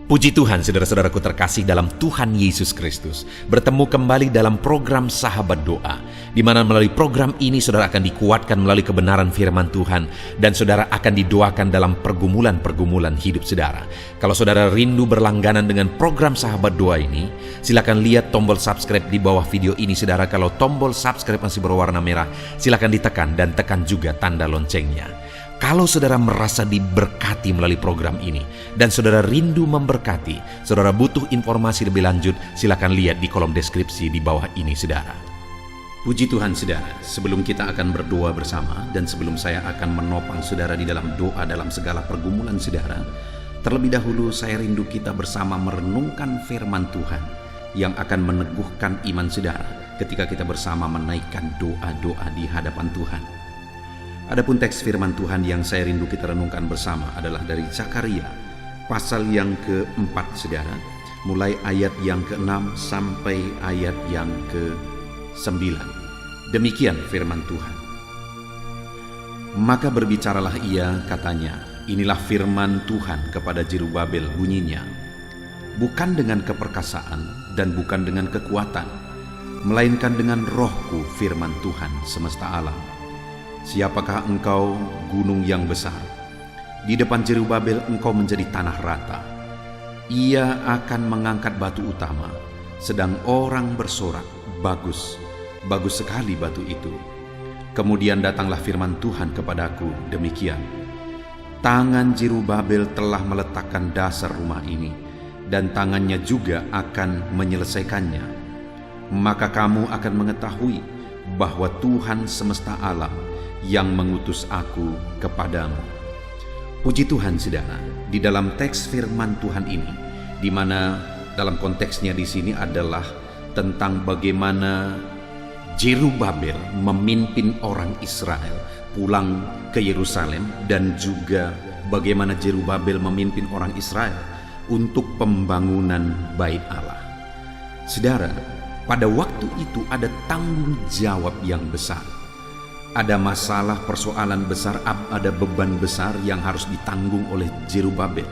Puji Tuhan, saudara-saudaraku terkasih dalam Tuhan Yesus Kristus. Bertemu kembali dalam program Sahabat Doa, di mana melalui program ini saudara akan dikuatkan melalui kebenaran firman Tuhan, dan saudara akan didoakan dalam pergumulan-pergumulan hidup saudara. Kalau saudara rindu berlangganan dengan program Sahabat Doa ini, silakan lihat tombol subscribe di bawah video ini saudara. Kalau tombol subscribe masih berwarna merah, silakan ditekan dan tekan juga tanda loncengnya. Kalau saudara merasa diberkati melalui program ini dan saudara rindu memberkati, saudara butuh informasi lebih lanjut, silakan lihat di kolom deskripsi di bawah ini saudara. Puji Tuhan saudara, sebelum kita akan berdoa bersama dan sebelum saya akan menopang saudara di dalam doa dalam segala pergumulan saudara, terlebih dahulu saya rindu kita bersama merenungkan firman Tuhan yang akan meneguhkan iman saudara ketika kita bersama menaikkan doa-doa di hadapan Tuhan. Adapun teks firman Tuhan yang saya rindu kita renungkan bersama adalah dari Zakaria pasal yang keempat saudara, mulai ayat yang ke-6 sampai ayat yang ke-9. Demikian firman Tuhan. Maka berbicaralah ia, katanya, inilah firman Tuhan kepada Zerubabel bunyinya, bukan dengan keperkasaan dan bukan dengan kekuatan, melainkan dengan rohku, firman Tuhan semesta alam. Siapakah engkau, gunung yang besar? Di depan Zerubabel engkau menjadi tanah rata. Ia akan mengangkat batu utama, sedang orang bersorak, bagus, bagus sekali batu itu. Kemudian datanglah firman Tuhan kepadaku, demikian. Tangan Zerubabel telah meletakkan dasar rumah ini, dan tangannya juga akan menyelesaikannya. Maka kamu akan mengetahui bahwa Tuhan semesta alam yang mengutus aku kepadamu. Puji Tuhan saudara, di dalam teks firman Tuhan ini, di mana dalam konteksnya di sini adalah tentang bagaimana Zerubabel memimpin orang Israel pulang ke Yerusalem, dan juga bagaimana Zerubabel memimpin orang Israel untuk pembangunan Bait Allah. Saudara, pada waktu itu ada tanggung jawab yang besar. Ada masalah, persoalan besar, ada beban besar yang harus ditanggung oleh Zerubabel.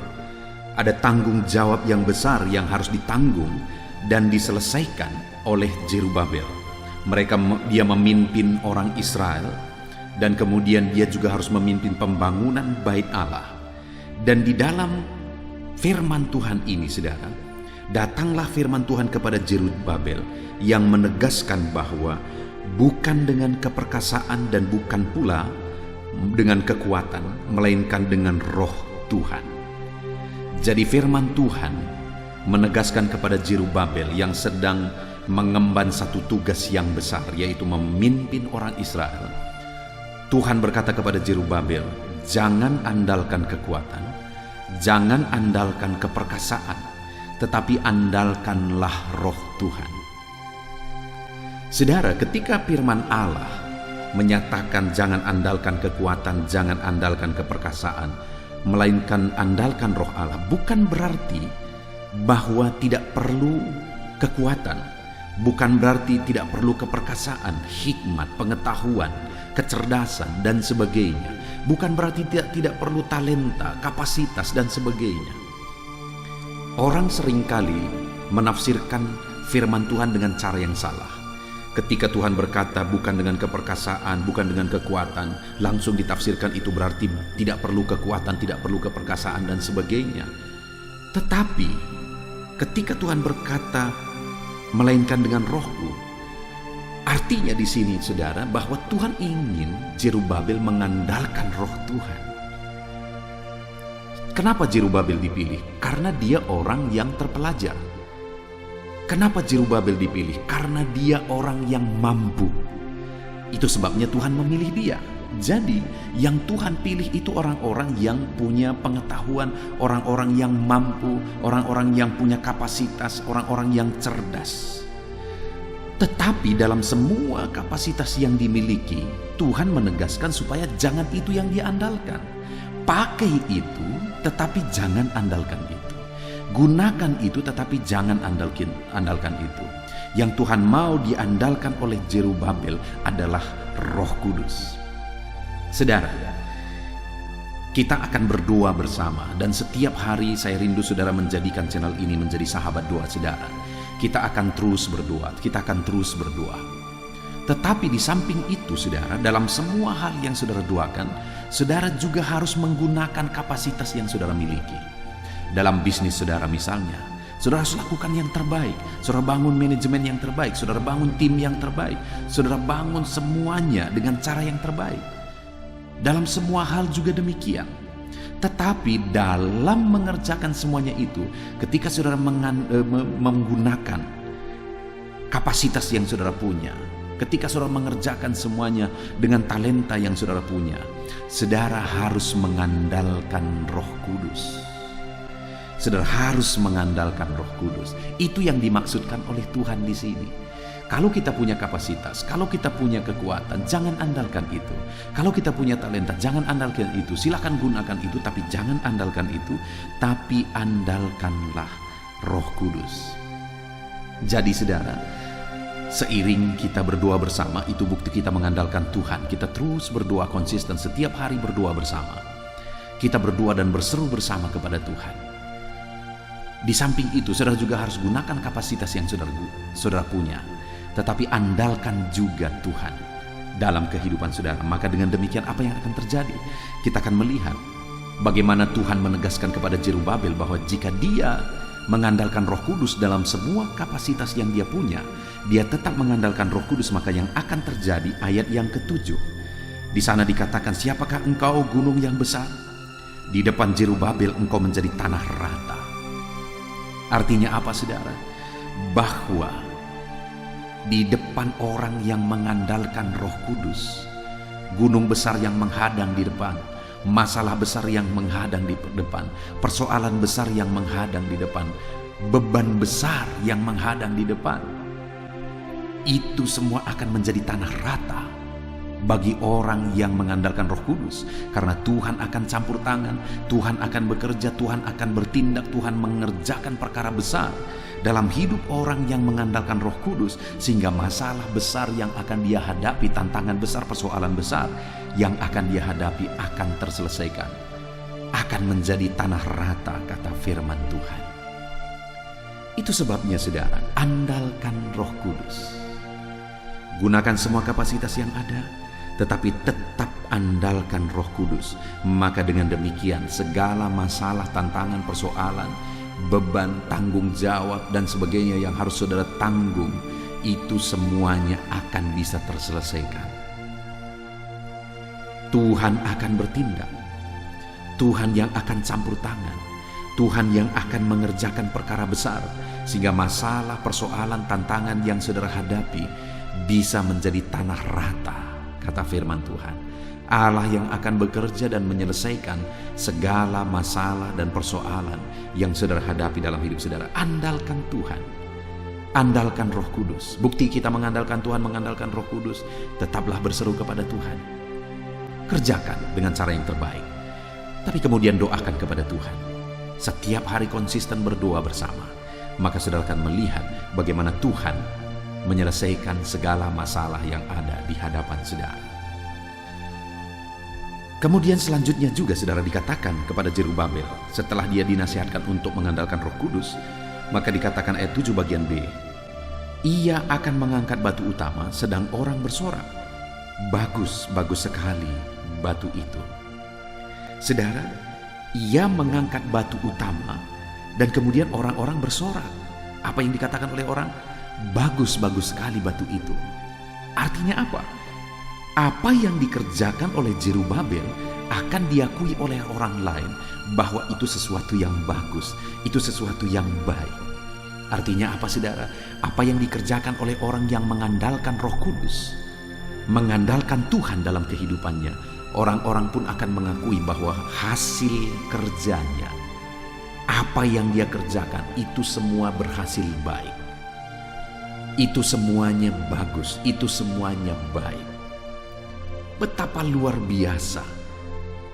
Ada tanggung jawab yang besar yang harus ditanggung dan diselesaikan oleh Zerubabel. Dia memimpin orang Israel, dan kemudian dia juga harus memimpin pembangunan Bait Allah. Dan di dalam firman Tuhan ini saudara, datanglah firman Tuhan kepada Zerubabel yang menegaskan bahwa bukan dengan keperkasaan dan bukan pula dengan kekuatan, melainkan dengan roh Tuhan. Jadi firman Tuhan menegaskan kepada Zerubabel yang sedang mengemban satu tugas yang besar, yaitu memimpin orang Israel. Tuhan berkata kepada Zerubabel, jangan andalkan kekuatan, jangan andalkan keperkasaan, tetapi andalkanlah roh Tuhan. Saudara, ketika firman Allah menyatakan jangan andalkan kekuatan, jangan andalkan keperkasaan, melainkan andalkan roh Allah, bukan berarti bahwa tidak perlu kekuatan, bukan berarti tidak perlu keperkasaan, hikmat, pengetahuan, kecerdasan, dan sebagainya. Bukan berarti tidak perlu talenta, kapasitas, dan sebagainya. Orang seringkali menafsirkan firman Tuhan dengan cara yang salah. Ketika Tuhan berkata bukan dengan keperkasaan, bukan dengan kekuatan, langsung ditafsirkan itu berarti tidak perlu kekuatan, tidak perlu keperkasaan, dan sebagainya. Tetapi ketika Tuhan berkata melainkan dengan rohku, artinya di sini saudara bahwa Tuhan ingin Zerubabel mengandalkan roh Tuhan. Kenapa Zerubabel dipilih? Karena dia orang yang terpelajar. Kenapa Zerubabel dipilih? Karena dia orang yang mampu. Itu sebabnya Tuhan memilih dia. Jadi yang Tuhan pilih itu orang-orang yang punya pengetahuan, orang-orang yang mampu, orang-orang yang punya kapasitas, orang-orang yang cerdas. Tetapi dalam semua kapasitas yang dimiliki, Tuhan menegaskan supaya jangan itu yang diandalkan. Pakai itu, tetapi jangan andalkan itu. Gunakan itu, tetapi jangan andalkan itu. Yang Tuhan mau diandalkan oleh Zerubabel adalah Roh Kudus. Saudara, Kita akan berdoa bersama, dan setiap hari saya rindu saudara menjadikan channel ini menjadi sahabat doa saudara. Kita akan terus berdoa, kita akan terus berdoa. Tetapi di samping itu saudara, dalam semua hal yang saudara doakan, saudara juga harus menggunakan kapasitas yang saudara miliki. Dalam bisnis saudara misalnya, saudara harus lakukan yang terbaik. Saudara bangun manajemen yang terbaik, saudara bangun tim yang terbaik, saudara bangun semuanya dengan cara yang terbaik. Dalam semua hal juga demikian. Tetapi dalam mengerjakan semuanya itu, ketika saudara menggunakan kapasitas yang saudara punya, ketika saudara mengerjakan semuanya dengan talenta yang saudara punya, saudara harus mengandalkan Roh Kudus. Saudara harus mengandalkan Roh Kudus. Itu yang dimaksudkan oleh Tuhan di sini. Kalau kita punya kapasitas, kalau kita punya kekuatan, jangan andalkan itu. Kalau kita punya talenta, jangan andalkan itu. Silakan gunakan itu, tapi jangan andalkan itu. Tapi andalkanlah Roh Kudus. Jadi saudara, seiring kita berdoa bersama, itu bukti kita mengandalkan Tuhan. Kita terus berdoa konsisten, setiap hari berdoa bersama. Kita berdoa dan berseru bersama kepada Tuhan. Di samping itu, saudara juga harus gunakan kapasitas yang saudara punya. Tetapi andalkan juga Tuhan dalam kehidupan saudara. Maka dengan demikian apa yang akan terjadi? Kita akan melihat bagaimana Tuhan menegaskan kepada Zerubabel bahwa jika dia mengandalkan Roh Kudus dalam semua kapasitas yang dia punya, dia tetap mengandalkan Roh Kudus, maka yang akan terjadi ayat yang ke-7. Di sana dikatakan, siapakah engkau gunung yang besar? Di depan Zerubabel engkau menjadi tanah rata. Artinya apa saudara? Bahwa di depan orang yang mengandalkan Roh Kudus, gunung besar yang menghadang di depan, masalah besar yang menghadang di depan, persoalan besar yang menghadang di depan, beban besar yang menghadang di depan, itu semua akan menjadi tanah rata bagi orang yang mengandalkan Roh Kudus. Karena Tuhan akan campur tangan, Tuhan akan bekerja, Tuhan akan bertindak, Tuhan mengerjakan perkara besar dalam hidup orang yang mengandalkan Roh Kudus, sehingga masalah besar yang akan dia hadapi, tantangan besar, persoalan besar yang akan dia hadapi akan terselesaikan, akan menjadi tanah rata, kata firman Tuhan. Itu sebabnya saudara, andalkan Roh Kudus. Gunakan semua kapasitas yang ada, tetapi tetap andalkan Roh Kudus. Maka dengan demikian segala masalah, tantangan, persoalan, beban, tanggung jawab dan sebagainya yang harus saudara tanggung, itu semuanya akan bisa terselesaikan. Tuhan akan bertindak, Tuhan yang akan campur tangan, Tuhan yang akan mengerjakan perkara besar, sehingga masalah, persoalan, tantangan yang saudara hadapi bisa menjadi tanah rata, kata firman Tuhan. Allah yang akan bekerja dan menyelesaikan segala masalah dan persoalan yang saudara hadapi dalam hidup saudara. Andalkan Tuhan, andalkan Roh Kudus. Bukti kita mengandalkan Tuhan, mengandalkan Roh Kudus, tetaplah berseru kepada Tuhan. Kerjakan dengan cara yang terbaik, tapi kemudian doakan kepada Tuhan. Setiap hari konsisten berdoa bersama, maka saudara akan melihat bagaimana Tuhan menyelesaikan segala masalah yang ada di hadapan saudara. Kemudian selanjutnya juga saudara dikatakan kepada Zerubabel, setelah dia dinasihatkan untuk mengandalkan Roh Kudus, maka dikatakan ayat 7 bagian B, ia akan mengangkat batu utama sedang orang bersorak. Bagus, bagus sekali batu itu. Saudara, ia mengangkat batu utama dan kemudian orang-orang bersorak. Apa yang dikatakan oleh orang? Bagus, bagus sekali batu itu. Artinya apa? Apa yang dikerjakan oleh Zerubabel akan diakui oleh orang lain bahwa itu sesuatu yang bagus, itu sesuatu yang baik. Artinya apa saudara? Apa yang dikerjakan oleh orang yang mengandalkan Roh Kudus, mengandalkan Tuhan dalam kehidupannya, orang-orang pun akan mengakui bahwa hasil kerjanya, apa yang dia kerjakan itu semua berhasil baik. Itu semuanya bagus, itu semuanya baik. Betapa luar biasa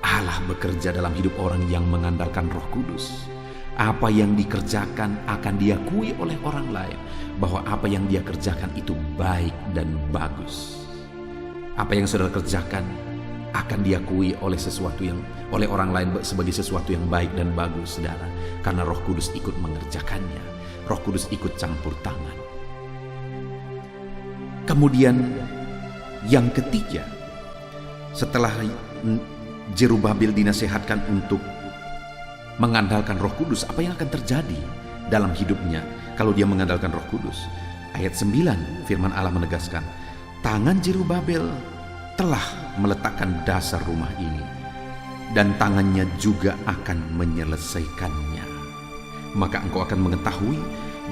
Allah bekerja dalam hidup orang yang mengandalkan Roh Kudus. Apa yang dikerjakan akan diakui oleh orang lain bahwa apa yang dia kerjakan itu baik dan bagus. Apa yang saudara kerjakan akan diakui oleh orang lain sebagai sesuatu yang baik dan bagus, saudara, karena Roh Kudus ikut mengerjakannya. Roh Kudus ikut campur tangan. Kemudian yang ketiga, setelah Jerubabel dinasehatkan untuk mengandalkan Roh Kudus, apa yang akan terjadi dalam hidupnya kalau dia mengandalkan Roh Kudus? Ayat 9, firman Allah menegaskan, tangan Jerubabel telah meletakkan dasar rumah ini, dan tangannya juga akan menyelesaikannya. Maka engkau akan mengetahui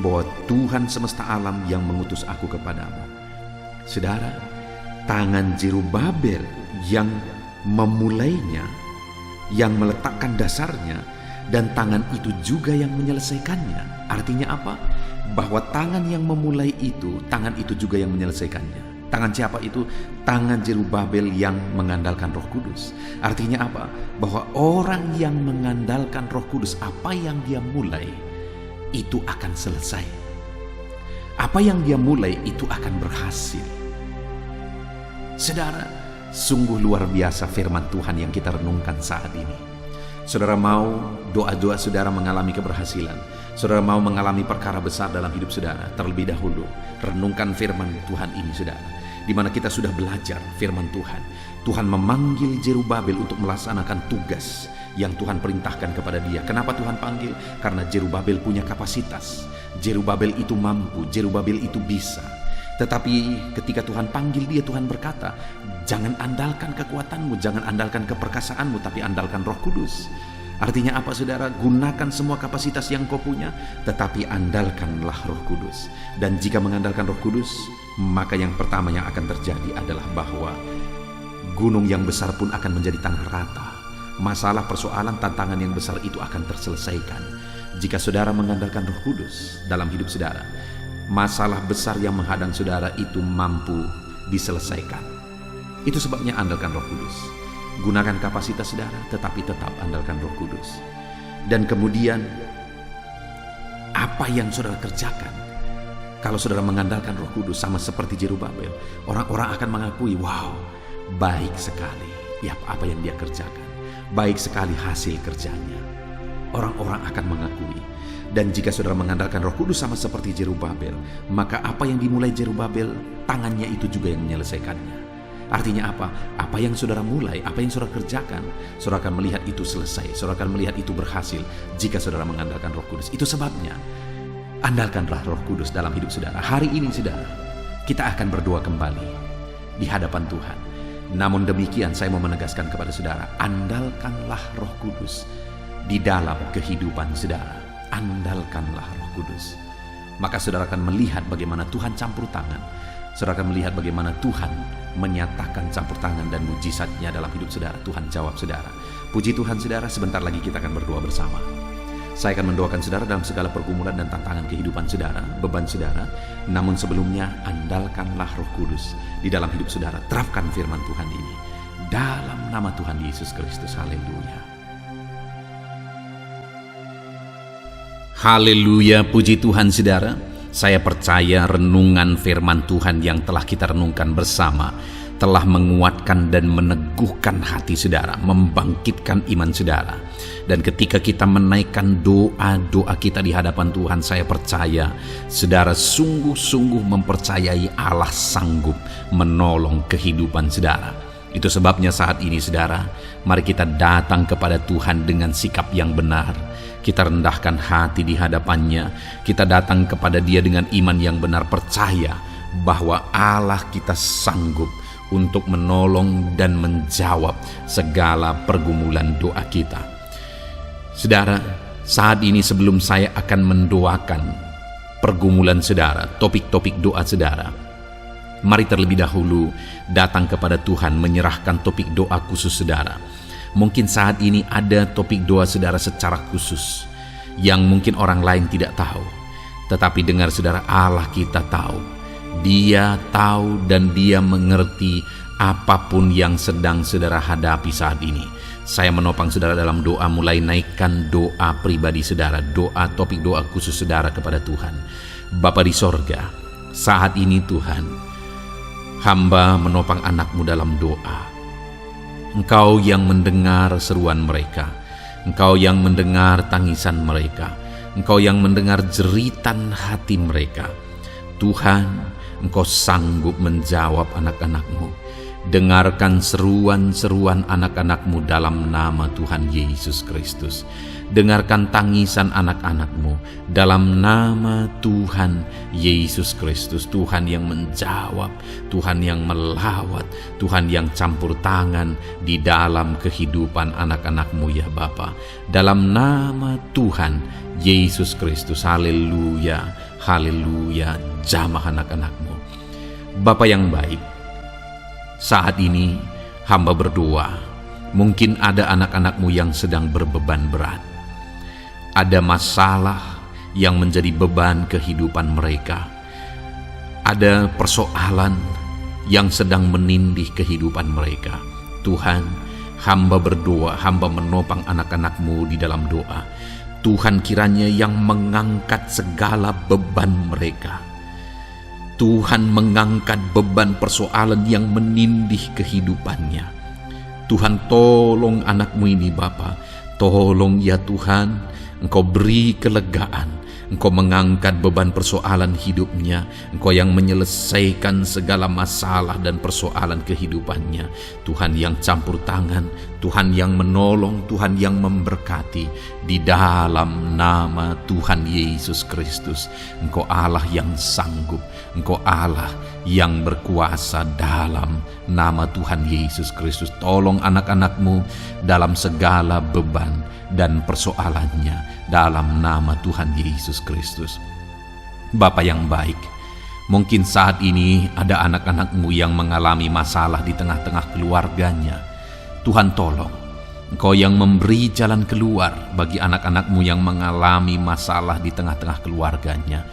bahwa Tuhan semesta alam yang mengutus aku kepadamu. Saudara, tangan Jerubabel yang memulainya, yang meletakkan dasarnya, dan tangan itu juga yang menyelesaikannya. Artinya apa? Bahwa tangan yang memulai itu, tangan itu juga yang menyelesaikannya. Tangan siapa itu? Tangan Jerubabel yang mengandalkan Roh Kudus. Artinya apa? Bahwa orang yang mengandalkan Roh Kudus, apa yang dia mulai itu akan selesai. Apa yang dia mulai itu akan berhasil. Saudara, sungguh luar biasa firman Tuhan yang kita renungkan saat ini. Saudara mau doa-doa saudara mengalami keberhasilan, saudara mau mengalami perkara besar dalam hidup saudara, terlebih dahulu renungkan firman Tuhan ini, saudara, di mana kita sudah belajar firman Tuhan. Tuhan memanggil Jerubabel untuk melaksanakan tugas yang Tuhan perintahkan kepada dia. Kenapa Tuhan panggil? Karena Jerubabel punya kapasitas. Jerubabel itu mampu, Jerubabel itu bisa. Tetapi ketika Tuhan panggil dia, Tuhan berkata, jangan andalkan kekuatanmu, jangan andalkan keperkasaanmu, tapi andalkan Roh Kudus. Artinya apa, saudara? Gunakan semua kapasitas yang kau punya, tetapi andalkanlah Roh Kudus. Dan jika mengandalkan Roh Kudus, maka yang pertama yang akan terjadi adalah bahwa gunung yang besar pun akan menjadi tanah rata. Masalah, persoalan, tantangan yang besar itu akan terselesaikan jika saudara mengandalkan Roh Kudus dalam hidup saudara. Masalah besar yang menghadang saudara itu mampu diselesaikan. Itu sebabnya andalkan Roh Kudus. Gunakan kapasitas saudara, tetapi tetap andalkan Roh Kudus. Dan kemudian apa yang saudara kerjakan, kalau saudara mengandalkan Roh Kudus, sama seperti Jerubabel, orang-orang akan mengakui, wow, baik sekali ya apa yang dia kerjakan, baik sekali hasil kerjanya. Orang-orang akan mengakui. Dan jika saudara mengandalkan Roh Kudus sama seperti Jerubabel, maka apa yang dimulai Jerubabel, tangannya itu juga yang menyelesaikannya. Artinya apa? Apa yang saudara mulai, apa yang saudara kerjakan, saudara akan melihat itu selesai, saudara akan melihat itu berhasil jika saudara mengandalkan Roh Kudus. Itu sebabnya andalkanlah Roh Kudus dalam hidup saudara. Hari ini saudara, kita akan berdoa kembali di hadapan Tuhan. Namun demikian saya mau menegaskan kepada saudara, andalkanlah Roh Kudus di dalam kehidupan saudara. Andalkanlah Roh Kudus. Maka saudara akan melihat bagaimana Tuhan campur tangan. Saudara akan melihat bagaimana Tuhan menyatakan campur tangan dan mujizatnya dalam hidup saudara. Tuhan jawab saudara. Puji Tuhan saudara, sebentar lagi kita akan berdoa bersama. Saya akan mendoakan saudara dalam segala pergumulan dan tantangan kehidupan saudara, beban saudara. Namun sebelumnya, andalkanlah Roh Kudus di dalam hidup saudara. Terapkan firman Tuhan ini dalam nama Tuhan Yesus Kristus. Haleluya. Haleluya, puji Tuhan saudara. Saya percaya renungan firman Tuhan yang telah kita renungkan bersama telah menguatkan dan meneguhkan hati saudara, membangkitkan iman saudara. Dan ketika kita menaikkan doa-doa kita di hadapan Tuhan, saya percaya saudara sungguh-sungguh mempercayai Allah sanggup menolong kehidupan saudara. Itu sebabnya saat ini saudara, mari kita datang kepada Tuhan dengan sikap yang benar. Kita rendahkan hati di hadapannya. Kita datang kepada Dia dengan iman yang benar, percaya bahwa Allah kita sanggup untuk menolong dan menjawab segala pergumulan doa kita. Saudara, saat ini sebelum saya akan mendoakan pergumulan saudara, topik-topik doa saudara, mari terlebih dahulu datang kepada Tuhan menyerahkan topik doa khusus saudara. Mungkin saat ini ada topik doa saudara secara khusus yang mungkin orang lain tidak tahu. Tetapi dengar saudara, Allah kita tahu. Dia tahu dan Dia mengerti apapun yang sedang saudara hadapi saat ini. Saya menopang saudara dalam doa, mulai naikkan doa pribadi saudara, doa topik doa khusus saudara kepada Tuhan. Bapa di sorga, saat ini Tuhan, hamba menopang anakmu dalam doa. Engkau yang mendengar seruan mereka, Engkau yang mendengar tangisan mereka, Engkau yang mendengar jeritan hati mereka. Tuhan, Engkau sanggup menjawab anak-anak-Mu. Dengarkan seruan-seruan anak-anak-Mu dalam nama Tuhan Yesus Kristus. Dengarkan tangisan anak-anak-Mu dalam nama Tuhan Yesus Kristus. Tuhan yang menjawab, Tuhan yang melawat, Tuhan yang campur tangan di dalam kehidupan anak-anak-Mu ya Bapa. Dalam nama Tuhan Yesus Kristus, haleluya, haleluya, jamah anak-anak-Mu. Bapa yang baik, saat ini hamba berdoa, mungkin ada anak-anak-Mu yang sedang berbeban berat. Ada masalah yang menjadi beban kehidupan mereka. Ada persoalan yang sedang menindih kehidupan mereka. Tuhan, hamba berdoa, hamba menopang anak-anak-Mu di dalam doa. Tuhan kiranya yang mengangkat segala beban mereka. Tuhan mengangkat beban persoalan yang menindih kehidupannya. Tuhan, tolong anak-Mu ini Bapa. Tolong ya Tuhan, Engkau beri kelegaan. Engkau mengangkat beban persoalan hidupnya. Engkau yang menyelesaikan segala masalah dan persoalan kehidupannya. Tuhan yang campur tangan, Tuhan yang menolong, Tuhan yang memberkati. Di dalam nama Tuhan Yesus Kristus, Engkau Allah yang sanggup, Engkau Allah yang berkuasa. Dalam nama Tuhan Yesus Kristus, tolong anak-anak-Mu dalam segala beban dan persoalannya dalam nama Tuhan Yesus Kristus. Bapa yang baik, mungkin saat ini ada anak-anak-Mu yang mengalami masalah di tengah-tengah keluarganya. Tuhan tolong, Engkau yang memberi jalan keluar bagi anak-anak-Mu yang mengalami masalah di tengah-tengah keluarganya.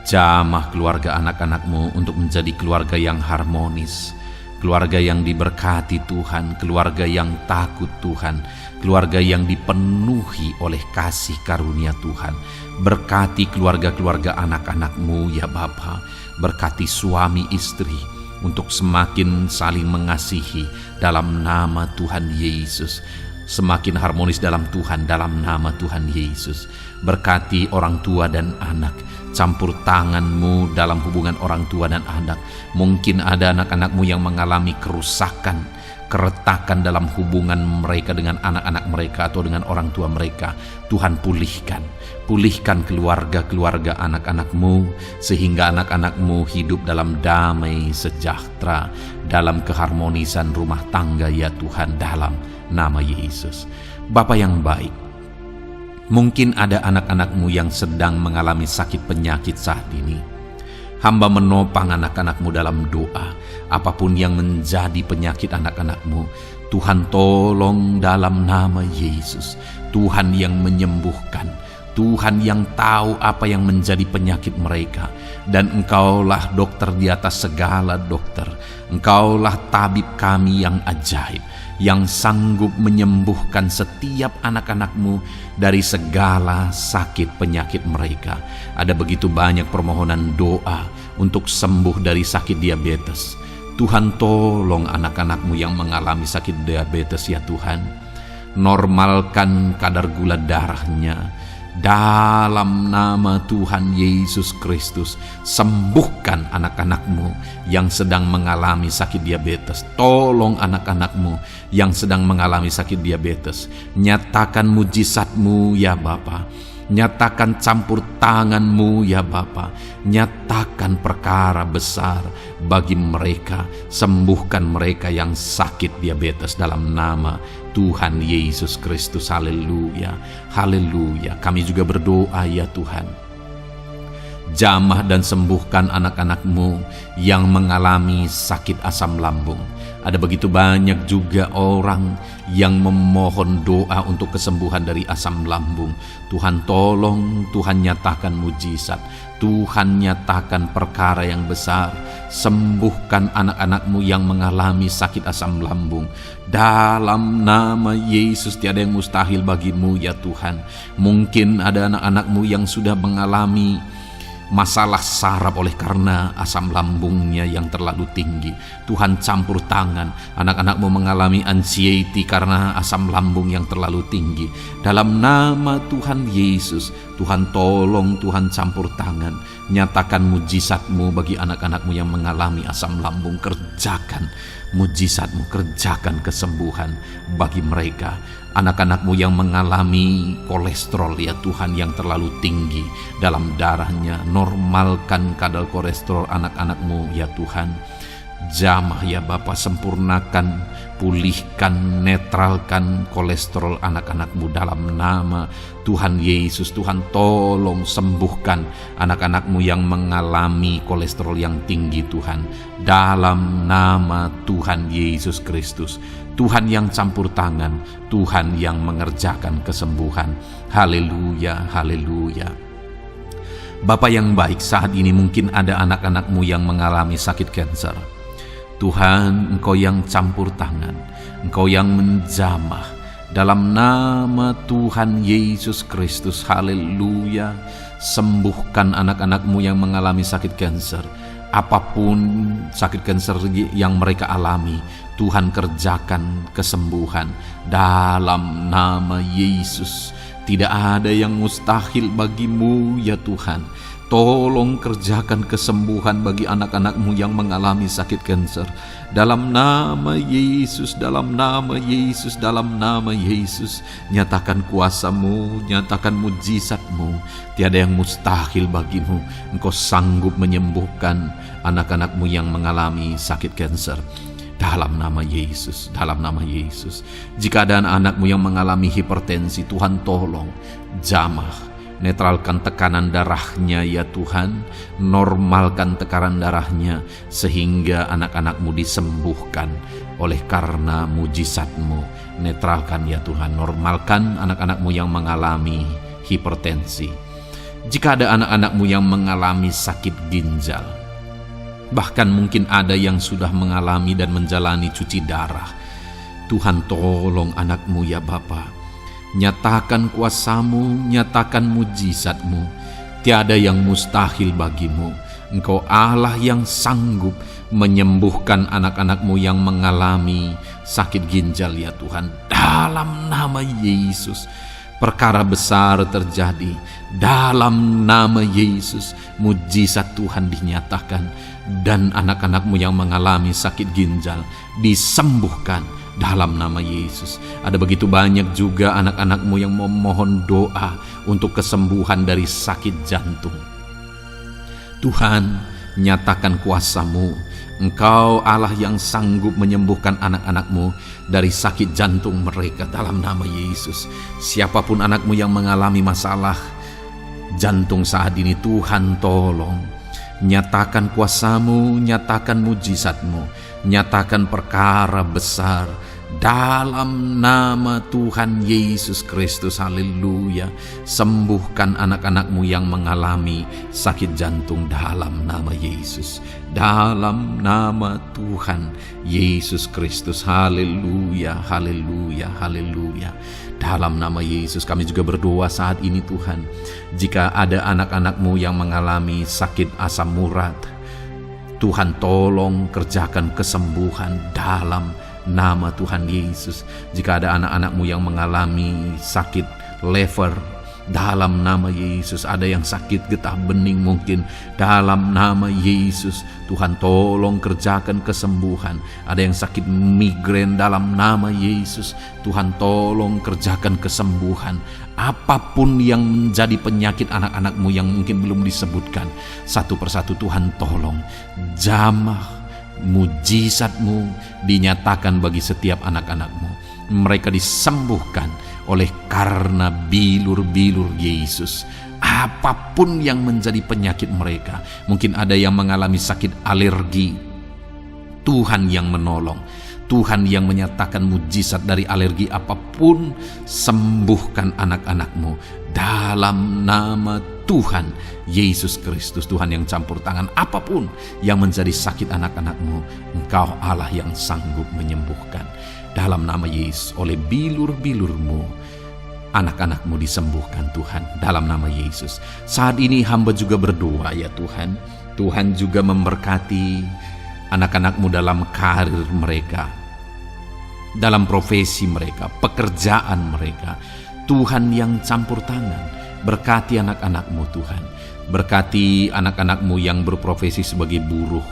Jamah keluarga anak-anak-Mu untuk menjadi keluarga yang harmonis, keluarga yang diberkati Tuhan, keluarga yang takut Tuhan, keluarga yang dipenuhi oleh kasih karunia Tuhan. Berkati keluarga-keluarga anak-anak-Mu ya Bapa. Berkati suami istri untuk semakin saling mengasihi dalam nama Tuhan Yesus. Semakin harmonis dalam Tuhan dalam nama Tuhan Yesus. Berkati orang tua dan anak. Campur tangan-Mu dalam hubungan orang tua dan anak. Mungkin ada anak-anak-Mu yang mengalami kerusakan, keretakan dalam hubungan mereka dengan anak-anak mereka atau dengan orang tua mereka. Tuhan pulihkan keluarga-keluarga anak-anak-Mu, sehingga anak-anak-Mu hidup dalam damai sejahtera, dalam keharmonisan rumah tangga ya Tuhan, dalam nama Yesus. Bapa yang baik, mungkin ada anak-anak-Mu yang sedang mengalami sakit penyakit saat ini. Hamba menopang anak-anak-Mu dalam doa. Apapun yang menjadi penyakit anak-anak-Mu, Tuhan tolong dalam nama Yesus. Tuhan yang menyembuhkan, Tuhan yang tahu apa yang menjadi penyakit mereka. Dan Engkaulah dokter di atas segala dokter. Engkaulah tabib kami yang ajaib, yang sanggup menyembuhkan setiap anak-anak-Mu dari segala sakit penyakit mereka. Ada begitu banyak permohonan doa untuk sembuh dari sakit diabetes. Tuhan tolong anak-anak-Mu yang mengalami sakit diabetes ya Tuhan. Normalkan kadar gula darahnya. Dalam nama Tuhan Yesus Kristus, sembuhkan anak-anak-Mu yang sedang mengalami sakit diabetes. Tolong anak-anak-Mu yang sedang mengalami sakit diabetes. Nyatakan mujizat-Mu ya Bapa. Nyatakan campur tangan-Mu ya Bapa. Nyatakan perkara besar bagi mereka. Sembuhkan mereka yang sakit diabetes dalam nama Tuhan Yesus Kristus. Haleluya, haleluya. Kami juga berdoa ya Tuhan, jamah dan sembuhkan anak-anak-Mu yang mengalami sakit asam lambung. Ada begitu banyak juga orang yang memohon doa untuk kesembuhan dari asam lambung. Tuhan tolong, Tuhan nyatakan mujizat, Tuhan nyatakan perkara yang besar. Sembuhkan anak-anak-Mu yang mengalami sakit asam lambung. Dalam nama Yesus, tiada yang mustahil bagi-Mu ya Tuhan. Mungkin ada anak-anak-Mu yang sudah mengalami masalah saraf oleh karena asam lambungnya yang terlalu tinggi. Tuhan campur tangan, anak-anakmu mengalami anxiety karena asam lambung yang terlalu tinggi. Dalam nama Tuhan Yesus, Tuhan tolong, Tuhan campur tangan. Nyatakan mujizat-Mu bagi anak-anak-Mu yang mengalami asam lambung. Kerjakan mujizat-Mu, kerjakan kesembuhan bagi mereka. Anak-anak-Mu yang mengalami kolesterol ya Tuhan yang terlalu tinggi dalam darahnya, normalkan kadar kolesterol anak-anak-Mu ya Tuhan. Jamah ya Bapa, sempurnakan, pulihkan, netralkan kolesterol anak-anak-Mu dalam nama Tuhan Yesus. Tuhan tolong sembuhkan anak-anak-Mu yang mengalami kolesterol yang tinggi Tuhan, dalam nama Tuhan Yesus Kristus. Tuhan yang campur tangan, Tuhan yang mengerjakan kesembuhan. Haleluya, haleluya. Bapa yang baik, saat ini mungkin ada anak-anak-Mu yang mengalami sakit kanker. Tuhan, Engkau yang campur tangan, Engkau yang menjamah, dalam nama Tuhan Yesus Kristus. Haleluya. Sembuhkan anak-anak-Mu yang mengalami sakit kanker. Apapun sakit kanker yang mereka alami, Tuhan kerjakan kesembuhan dalam nama Yesus. Tidak ada yang mustahil bagi-Mu ya Tuhan. Tolong kerjakan kesembuhan bagi anak-anak-Mu yang mengalami sakit kanker. Dalam nama Yesus, dalam nama Yesus, dalam nama Yesus. Nyatakan kuasa-Mu, nyatakan mujizat-Mu. Tiada yang mustahil bagi-Mu. Engkau sanggup menyembuhkan anak-anak-Mu yang mengalami sakit kanker. Dalam nama Yesus, dalam nama Yesus. Jika ada anak-anak-Mu yang mengalami hipertensi, Tuhan tolong jamah, netralkan tekanan darahnya ya Tuhan. Normalkan tekanan darahnya sehingga anak-anak-Mu disembuhkan oleh karena mujizat-Mu. Netralkan ya Tuhan, normalkan anak-anak-Mu yang mengalami hipertensi. Jika ada anak-anak-Mu yang mengalami sakit ginjal, bahkan mungkin ada yang sudah mengalami dan menjalani cuci darah, Tuhan tolong anak-Mu ya Bapa. Nyatakan kuasa-Mu, nyatakan mujizat-Mu. Tiada yang mustahil bagi-Mu. Engkau Allah yang sanggup menyembuhkan anak-anak-Mu yang mengalami sakit ginjal ya Tuhan. Dalam nama Yesus, perkara besar terjadi. Dalam nama Yesus, mujizat Tuhan dinyatakan. Dan anak-anak-Mu yang mengalami sakit ginjal disembuhkan dalam nama Yesus. Ada begitu banyak juga anak-anak-Mu yang memohon doa untuk kesembuhan dari sakit jantung. Tuhan, nyatakan kuasa-Mu. Engkau Allah yang sanggup menyembuhkan anak-anak-Mu dari sakit jantung mereka dalam nama Yesus. Siapapun anak-Mu yang mengalami masalah jantung saat ini, Tuhan tolong. Nyatakan kuasa-Mu, nyatakan mujizat-Mu, nyatakan perkara besar dalam nama Tuhan Yesus Kristus. Haleluya. Sembuhkan anak-anak-Mu yang mengalami sakit jantung dalam nama Yesus, dalam nama Tuhan Yesus Kristus. Haleluya, haleluya, haleluya. Dalam nama Yesus kami juga berdoa saat ini Tuhan. Jika ada anak-anak-Mu yang mengalami sakit asam urat, Tuhan tolong kerjakan kesembuhan dalam nama Tuhan Yesus. Jika ada anak-anak-Mu yang mengalami sakit liver, dalam nama Yesus. Ada yang sakit getah bening mungkin, dalam nama Yesus Tuhan tolong kerjakan kesembuhan. Ada yang sakit migrain, dalam nama Yesus Tuhan tolong kerjakan kesembuhan. Apapun yang menjadi penyakit anak-anak-Mu yang mungkin belum disebutkan, satu persatu Tuhan tolong jamah mujizat-Mu dinyatakan bagi setiap anak-anak-Mu. Mereka disembuhkan oleh karena bilur-bilur Yesus. Apapun yang menjadi penyakit mereka, mungkin ada yang mengalami sakit alergi, Tuhan yang menolong, Tuhan yang menyatakan mujizat dari alergi apapun. Sembuhkan anak-anak-Mu dalam nama Tuhan Yesus Kristus. Tuhan yang campur tangan, apapun yang menjadi sakit anak-anak-Mu, Engkau Allah yang sanggup menyembuhkan. Dalam nama Yesus, oleh bilur-bilur-Mu, anak-anak-Mu disembuhkan Tuhan, dalam nama Yesus. Saat ini hamba juga berdoa ya Tuhan, Tuhan juga memberkati anak-anak-Mu dalam karir mereka, dalam profesi mereka, pekerjaan mereka. Tuhan yang campur tangan, berkati anak-anak-Mu Tuhan. Berkati anak-anak-Mu yang berprofesi sebagai buruh.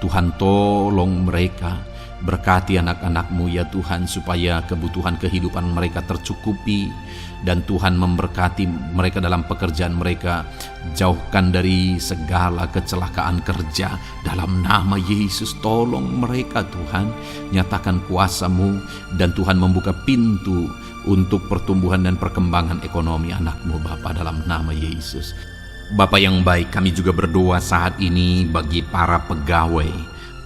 Tuhan tolong mereka. Berkati anak-anak-Mu ya Tuhan, supaya kebutuhan kehidupan mereka tercukupi. Dan Tuhan memberkati mereka dalam pekerjaan mereka. Jauhkan dari segala kecelakaan kerja. Dalam nama Yesus, tolong mereka Tuhan. Nyatakan kuasa-Mu, dan Tuhan membuka pintu untuk pertumbuhan dan perkembangan ekonomi anak-Mu Bapa, dalam nama Yesus. Bapa yang baik, kami juga berdoa saat ini bagi para pegawai,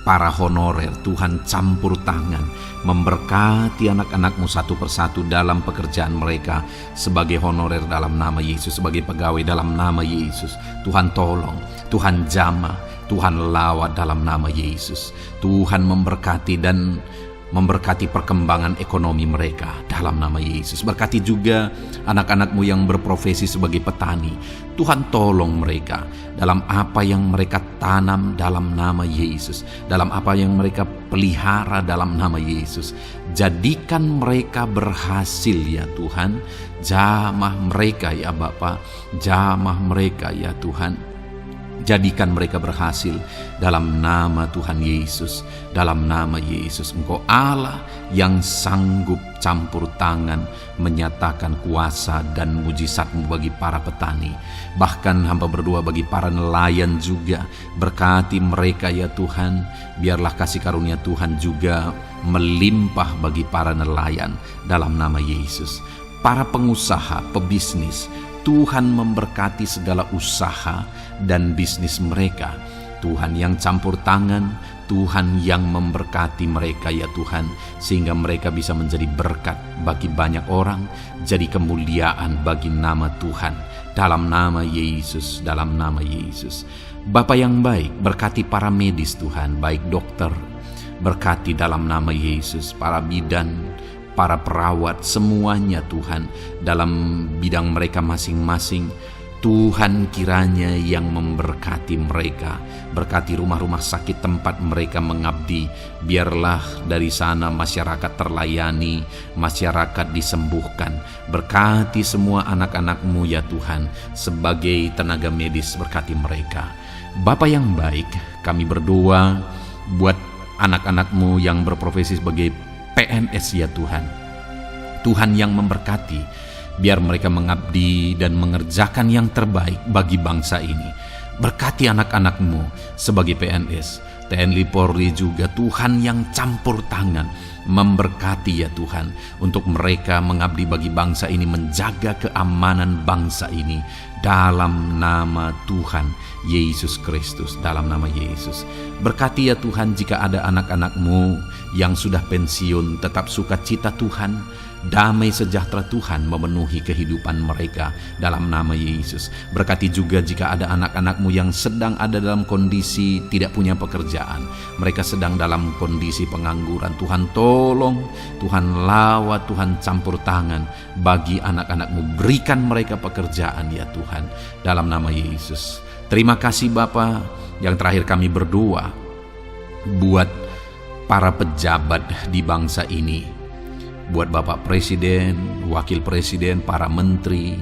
para honorer. Tuhan campur tangan, memberkati anak-anak-Mu satu persatu dalam pekerjaan mereka sebagai honorer dalam nama Yesus, sebagai pegawai dalam nama Yesus. Tuhan tolong, Tuhan jamah, Tuhan lawat dalam nama Yesus. Tuhan memberkati dan memberkati perkembangan ekonomi mereka dalam nama Yesus. Berkati juga anak-anak-Mu yang berprofesi sebagai petani. Tuhan tolong mereka dalam apa yang mereka tanam dalam nama Yesus, dalam apa yang mereka pelihara dalam nama Yesus. Jadikan mereka berhasil ya Tuhan. Jamah mereka ya Bapa, jamah mereka ya Tuhan. Jadikan mereka berhasil dalam nama Tuhan Yesus, dalam nama Yesus. Engkau Allah yang sanggup campur tangan, menyatakan kuasa dan mujizat-Mu bagi para petani. Bahkan hamba berdoa bagi para nelayan juga. Berkati mereka ya Tuhan. Biarlah kasih karunia Tuhan juga melimpah bagi para nelayan dalam nama Yesus. Para pengusaha, pebisnis, Tuhan memberkati segala usaha dan bisnis mereka. Tuhan yang campur tangan, Tuhan yang memberkati mereka ya Tuhan, sehingga mereka bisa menjadi berkat bagi banyak orang, jadi kemuliaan bagi nama Tuhan, dalam nama Yesus, dalam nama Yesus. Bapa yang baik, berkati para medis Tuhan, baik dokter, berkati dalam nama Yesus, para bidan, para perawat, semuanya Tuhan, dalam bidang mereka masing-masing. Tuhan kiranya yang memberkati mereka. Berkati rumah-rumah sakit tempat mereka mengabdi. Biarlah dari sana masyarakat terlayani, masyarakat disembuhkan. Berkati semua anak-anak-Mu ya Tuhan, sebagai tenaga medis, berkati mereka. Bapa yang baik, kami berdoa buat anak-anak-Mu yang berprofesi sebagai PNS ya Tuhan. Tuhan yang memberkati, biar mereka mengabdi dan mengerjakan yang terbaik bagi bangsa ini. Berkati anak-anak-Mu sebagai PNS, TNI Polri juga. Tuhan yang campur tangan, memberkati ya Tuhan, untuk mereka mengabdi bagi bangsa ini, menjaga keamanan bangsa ini dalam nama Tuhan Yesus Kristus, dalam nama Yesus. Berkati ya Tuhan, jika ada anak-anak-Mu yang sudah pensiun, tetap sukacita Tuhan, damai sejahtera Tuhan memenuhi kehidupan mereka dalam nama Yesus. Berkati juga jika ada anak-anak-Mu yang sedang ada dalam kondisi tidak punya pekerjaan, mereka sedang dalam kondisi pengangguran. Tuhan tolong, Tuhan lawat, Tuhan campur tangan bagi anak-anak-Mu. Berikan mereka pekerjaan ya Tuhan, dalam nama Yesus. Terima kasih Bapa. Yang terakhir kami berdoa buat para pejabat di bangsa ini, buat Bapak Presiden, Wakil Presiden, para menteri,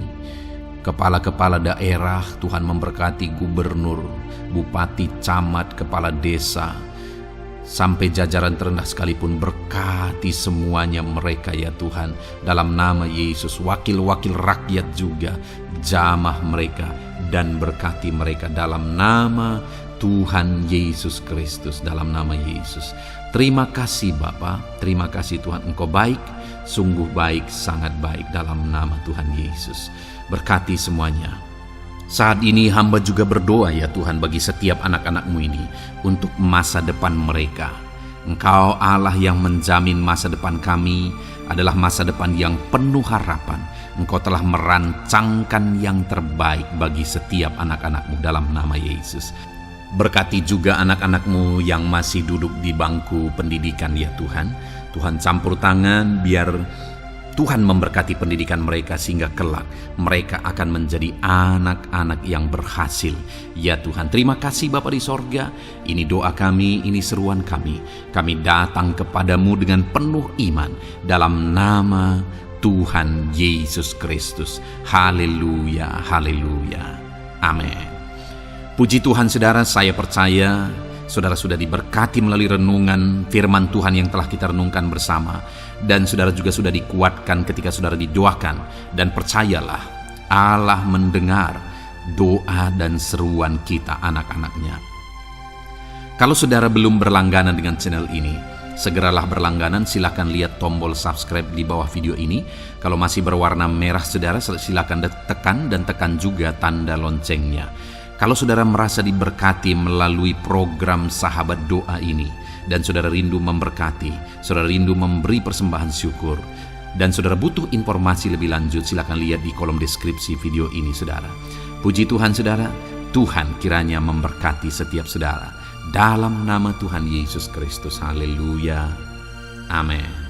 kepala-kepala daerah. Tuhan memberkati gubernur, bupati, camat, kepala desa, sampai jajaran terendah sekalipun. Berkati semuanya mereka ya Tuhan, dalam nama Yesus. Wakil-wakil rakyat juga, jamah mereka dan berkati mereka dalam nama Tuhan Yesus Kristus, dalam nama Yesus. Terima kasih Bapa, terima kasih Tuhan, Engkau baik, sungguh baik, sangat baik, dalam nama Tuhan Yesus. Berkati semuanya. Saat ini hamba juga berdoa ya Tuhan bagi setiap anak-anak-Mu ini, untuk masa depan mereka. Engkau Allah yang menjamin masa depan kami adalah masa depan yang penuh harapan. Engkau telah merancangkan yang terbaik bagi setiap anak-anak-Mu dalam nama Yesus. Berkati juga anak-anak-Mu yang masih duduk di bangku pendidikan ya Tuhan. Tuhan campur tangan, biar Tuhan memberkati pendidikan mereka sehingga kelak mereka akan menjadi anak-anak yang berhasil. Ya Tuhan, terima kasih Bapa di sorga. Ini doa kami, ini seruan kami. Kami datang kepadamu dengan penuh iman dalam nama Tuhan Yesus Kristus. Haleluya, haleluya. Amin. Puji Tuhan saudara, saya percaya saudara sudah diberkati melalui renungan firman Tuhan yang telah kita renungkan bersama. Dan saudara juga sudah dikuatkan ketika saudara didoakan. Dan percayalah, Allah mendengar doa dan seruan kita anak-anaknya. Kalau saudara belum berlangganan dengan channel ini, segeralah berlangganan. Silakan lihat tombol subscribe di bawah video ini. Kalau masih berwarna merah saudara, silakan tekan juga tanda loncengnya. Kalau saudara merasa diberkati melalui program Sahabat Doa ini, dan saudara rindu memberkati, saudara rindu memberi persembahan syukur, dan saudara butuh informasi lebih lanjut, silakan lihat di kolom deskripsi video ini saudara. Puji Tuhan saudara, Tuhan kiranya memberkati setiap saudara. Dalam nama Tuhan Yesus Kristus, haleluya, amin.